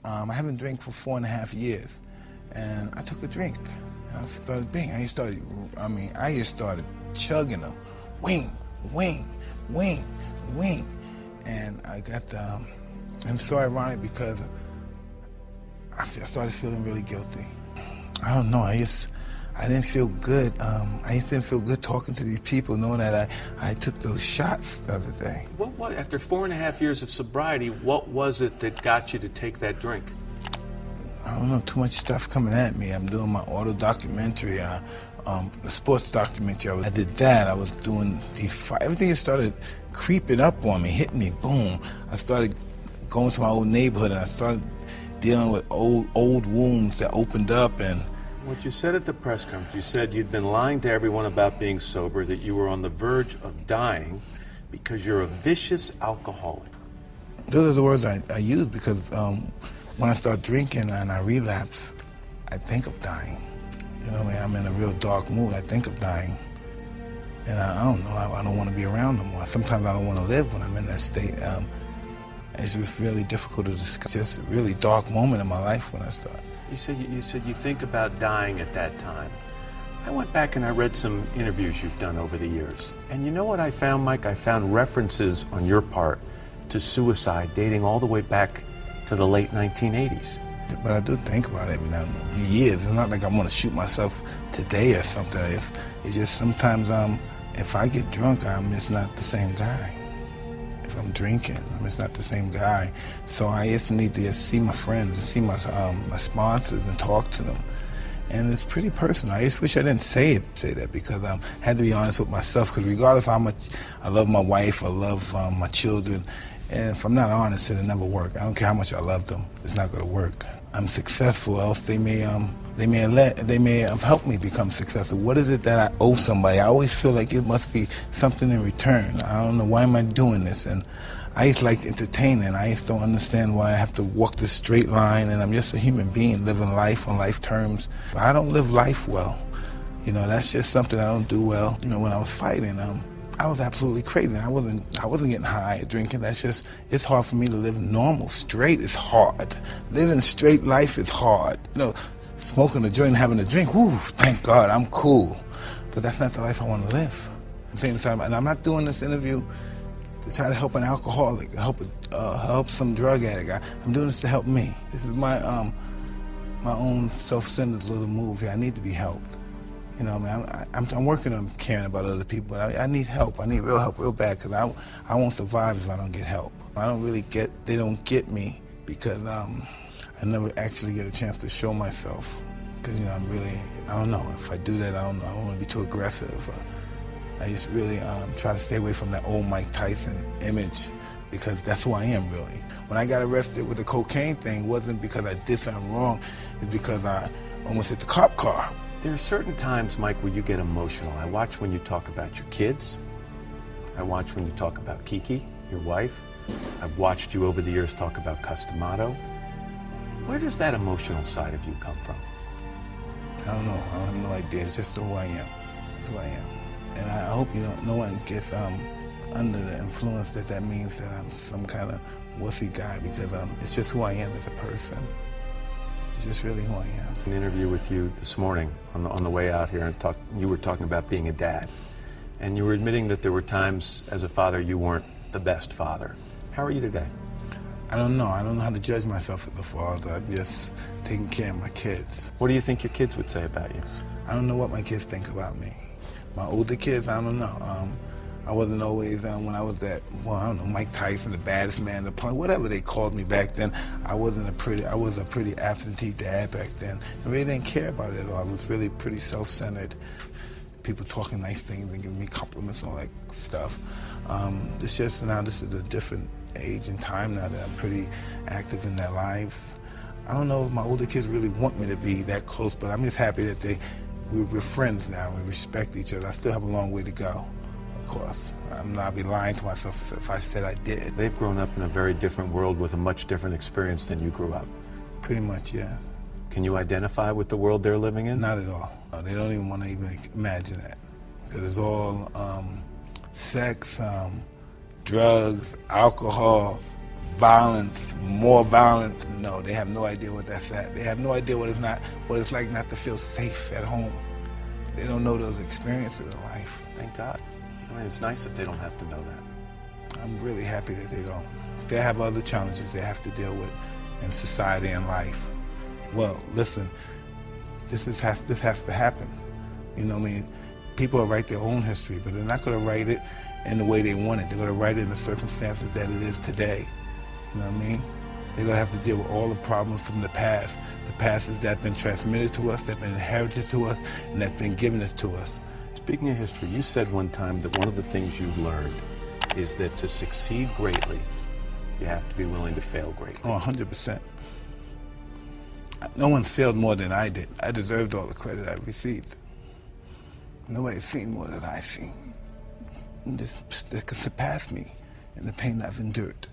I haven't drank for 4.5 years, and I took a drink. And I started being. I just started chugging them, wing, wing, wing, wing, and I got the. I'm so ironic because I started feeling really guilty. I don't know. I didn't feel good. I just didn't feel good talking to these people, knowing that I took those shots the other day. What after 4.5 years of sobriety, what was it that got you to take that drink? I don't know. Too much stuff coming at me. I'm doing my auto documentary, the sports documentary. I did that. I was doing these. Everything just started creeping up on me, hitting me. Boom. I started going to my old neighborhood, and I started dealing with old wounds that opened up. And what you said at the press conference, you said you'd been lying to everyone about being sober, that you were on the verge of dying because you're a vicious alcoholic. Those are the words I use because when I start drinking and I relapse, I think of dying. You know what I mean? I'm in a real dark mood. I think of dying. And I don't know. I don't want to be around no more. Sometimes I don't want to live when I'm in that state. It's just really difficult to discuss. It's just a really dark moment in my life when I start. You said you think about dying at that time. I went back and I read some interviews you've done over the years. And you know what I found, Mike? I found references on your part to suicide dating all the way back to the late 1980s. But I do think about it every now and then. Years. It's not like I want to shoot myself today or something. It's just sometimes if I get drunk, I'm just not the same guy. If I'm drinking, I'm just not the same guy. So I just need to see my friends, see my sponsors and talk to them. And it's pretty personal. I just wish I didn't say that because I had to be honest with myself, because regardless of how much I love my wife, I love my children, and if I'm not honest, it'll never work. I don't care how much I love them, it's not going to work. I'm successful, else they may have helped me become successful. What is it that I owe somebody? I always feel like it must be something in return. I don't know, why am I doing this? And I just like entertaining. I just don't understand why I have to walk this straight line, and I'm just a human being living life on life terms. I don't live life well. You know, that's just something I don't do well. You know, when I was fighting, I was absolutely crazy. I wasn't getting high or drinking. It's hard for me to live normal. Straight is hard. Living straight life is hard. You know, smoking a joint and having a drink, whoo, thank God, I'm cool. But that's not the life I want to live. And I'm not doing this interview to try to help an alcoholic, help some drug addict. I'm doing this to help me. This is my own self-centered little move here. I need to be helped. You know, I'm working on caring about other people, but I need help. I need real help, real bad, because I won't survive if I don't get help. They don't get me because I never actually get a chance to show myself. Because, you know, I don't know. If I do that, I don't know. I don't want to be too aggressive. I just really try to stay away from that old Mike Tyson image, because that's who I am, really. When I got arrested with the cocaine thing, it wasn't because I did something wrong. It's because I almost hit the cop car. There are certain times, Mike, where you get emotional. I watch when you talk about your kids. I watch when you talk about Kiki, your wife. I've watched you over the years talk about Customato. Where does that emotional side of you come from? I don't know. I have no idea. It's just who I am. It's who I am. And I hope no one gets under the influence that means that I'm some kind of wussy guy, because it's just who I am as a person. It's just really who I am. An interview with you this morning on the way out here, and you were talking about being a dad. And you were admitting that there were times as a father you weren't the best father. How are you today? I don't know. I don't know how to judge myself as a father. I'm just taking care of my kids. What do you think your kids would say about you? I don't know what my kids think about me. My older kids, I don't know. I wasn't always, when I was at, I don't know, Mike Tyson, the baddest man, the punk, whatever they called me back then. I was a pretty absentee dad back then. I really didn't care about it at all. I was really pretty self-centered. People talking nice things and giving me compliments and all that stuff. It's just now this is a different age and time now that I'm pretty active in their lives. I don't know if my older kids really want me to be that close, but I'm just happy that we're friends now. We respect each other. I still have a long way to go. Of course. I'd be lying to myself if I said I did. They've grown up in a very different world with a much different experience than you grew up. Pretty much, yeah. Can you identify with the world they're living in? Not at all. They don't even want to even imagine that. Because it's all sex, drugs, alcohol, violence, more violence. No. No, they have no idea what that's at. They have no idea what it's like not to feel safe at home. They don't know those experiences in life. Thank God. I mean, it's nice that they don't have to know that. I'm really happy that they don't. They have other challenges they have to deal with in society and life. Well, listen, this has to happen. You know what I mean? People will write their own history, but they're not going to write it in the way they want it. They're going to write it in the circumstances that it is today. You know what I mean? They're going to have to deal with all the problems from the past. The past is that's been transmitted to us, that's been inherited to us, and that's been given to us. Speaking of history, you said one time that one of the things you've learned is that to succeed greatly, you have to be willing to fail greatly. Oh, 100%. No one failed more than I did. I deserved all the credit I received. Nobody's seen more than I've seen. This could surpass me in the pain I've endured.